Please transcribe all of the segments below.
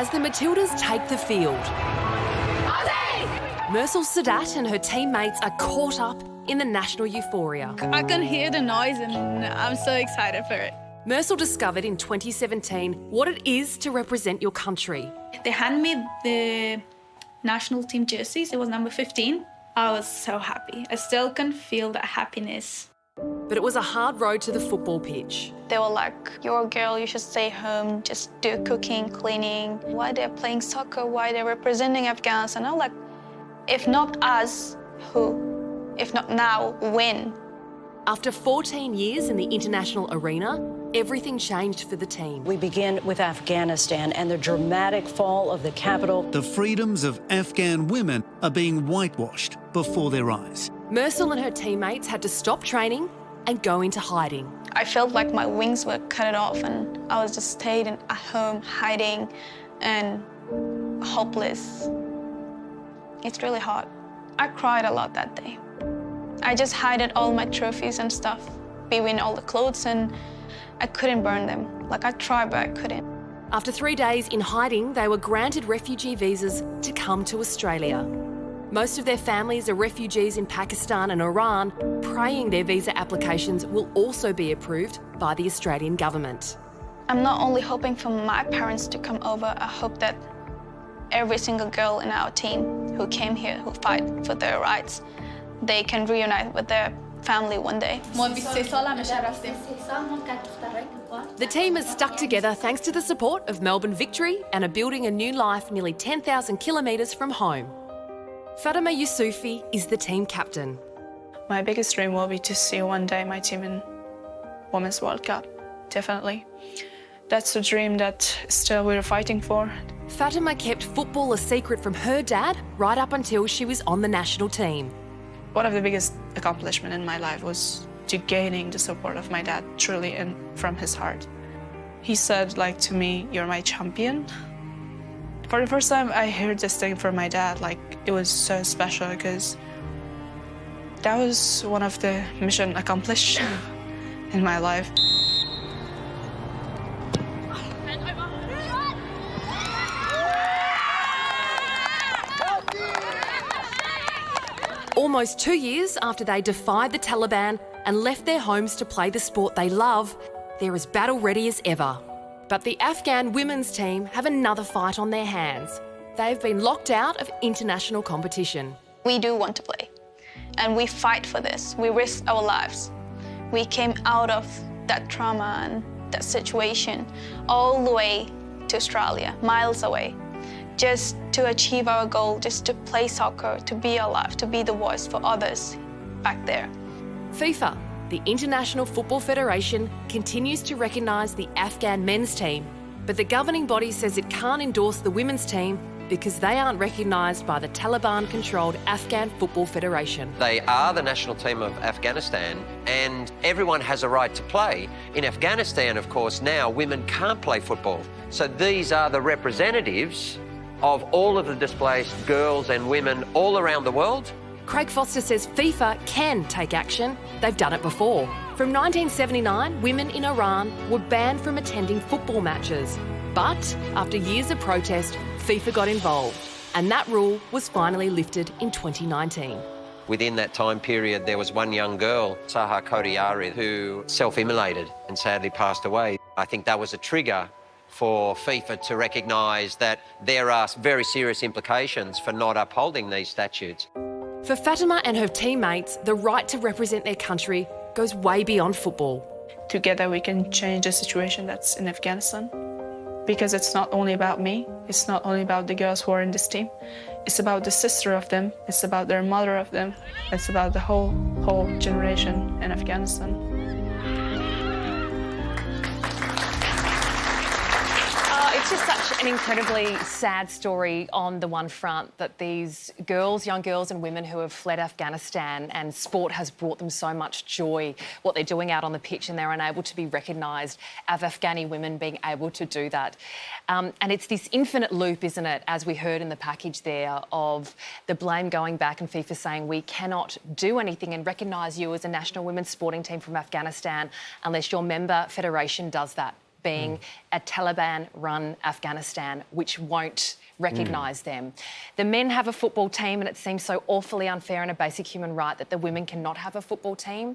as the Matildas take the field. Mersal Sadat and her teammates are caught up in the national euphoria. I can hear the noise and I'm so excited for it. Mersal discovered in 2017 what it is to represent your country. They handed me the national team jerseys. It was number 15. I was so happy. I still can feel that happiness. But it was a hard road to the football pitch. They were like, "You're a girl, you should stay home, just do cooking, cleaning. Why they're playing soccer, why they're representing Afghanistan?" I'm like, if not us, who? If not now, when? After 14 years in the international arena, everything changed for the team. We begin with Afghanistan and the dramatic fall of the capital. The freedoms of Afghan women are being whitewashed before their eyes. Mersal and her teammates had to stop training and go into hiding. I felt like my wings were cut off and I was just stayed at home, hiding and hopeless. It's really hard. I cried a lot that day. I just hid all my trophies and stuff between all the clothes and I couldn't burn them. Like I tried, but I couldn't. After 3 days in hiding, they were granted refugee visas to come to Australia. Most of their families are refugees in Pakistan and Iran, praying their visa applications will also be approved by the Australian government. I'm not only hoping for my parents to come over, I hope that every single girl in our team who came here, who fight for their rights, they can reunite with their family one day. The team has stuck together thanks to the support of Melbourne Victory and are building a new life nearly 10,000 kilometres from home. Fatima Yusufi is the team captain. My biggest dream will be to see one day my team in Women's World Cup, definitely. That's a dream that still we're fighting for. Fatima kept football a secret from her dad right up until she was on the national team. One of the biggest accomplishments in my life was to gaining the support of my dad truly and from his heart. He said like to me, "You're my champion." For the first time I heard this thing from my dad, like it was so special because that was one of the mission accomplished in my life. Almost 2 years after they defied the Taliban and left their homes to play the sport they love, they're as battle ready as ever. But the Afghan women's team have another fight on their hands. They've been locked out of international competition. We do want to play and we fight for this. We risk our lives. We came out of that trauma and that situation all the way to Australia, miles away, just to achieve our goal, just to play soccer, to be alive, to be the voice for others back there. FIFA, the International Football Federation, continues to recognise the Afghan men's team, but the governing body says it can't endorse the women's team because they aren't recognised by the Taliban-controlled Afghan Football Federation. They are the national team of Afghanistan and everyone has a right to play. In Afghanistan, of course, now women can't play football. So these are the representatives of all of the displaced girls and women all around the world. Craig Foster says FIFA can take action. They've done it before. From 1979, women in Iran were banned from attending football matches. But after years of protest, FIFA got involved, and that rule was finally lifted in 2019. Within that time period, there was one young girl, Saha Kodiyari, who self-immolated and sadly passed away. I think that was a trigger for FIFA to recognise that there are very serious implications for not upholding these statutes. For Fatima and her teammates, the right to represent their country goes way beyond football. Together we can change the situation that's in Afghanistan. Because it's not only about me, it's not only about the girls who are in this team, it's about the sister of them, it's about their mother of them, it's about the whole generation in Afghanistan. It's just such an incredibly sad story on the one front that these girls, young girls and women who have fled Afghanistan and sport has brought them so much joy, what they're doing out on the pitch, and they're unable to be recognised as Afghani women being able to do that. And it's this infinite loop, isn't it, as we heard in the package there, of the blame going back and FIFA saying we cannot do anything and recognise you as a national women's sporting team from Afghanistan unless your member federation does that. being a Taliban-run Afghanistan, which won't recognise them. The men have a football team, and it seems so awfully unfair and a basic human right that the women cannot have a football team.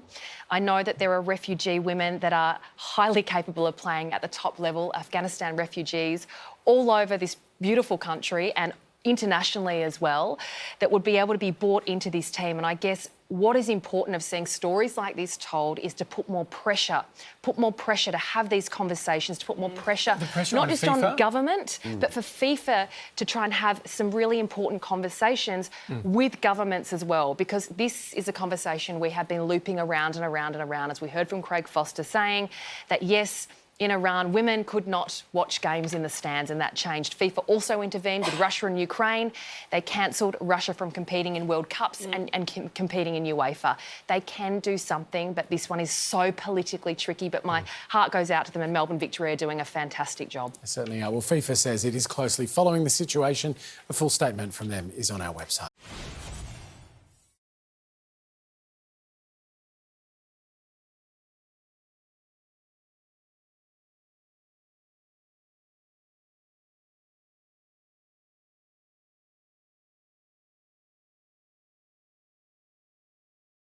I know that there are refugee women that are highly capable of playing at the top level, Afghanistan refugees, all over this beautiful country and internationally as well, that would be able to be brought into this team. And I guess what is important of seeing stories like this told is to put more pressure to have these conversations, to put more pressure not just on government, but for FIFA to try and have some really important conversations with governments as well, because this is a conversation we have been looping around and around and around, as we heard from Craig Foster saying that, yes, in Iran, women could not watch games in the stands, and that changed. FIFA also intervened with Russia and Ukraine. They cancelled Russia from competing in World Cups and competing in UEFA. They can do something, but this one is so politically tricky. But my heart goes out to them, and Melbourne Victory are doing a fantastic job. They certainly are. Well, FIFA says it is closely following the situation. A full statement from them is on our website.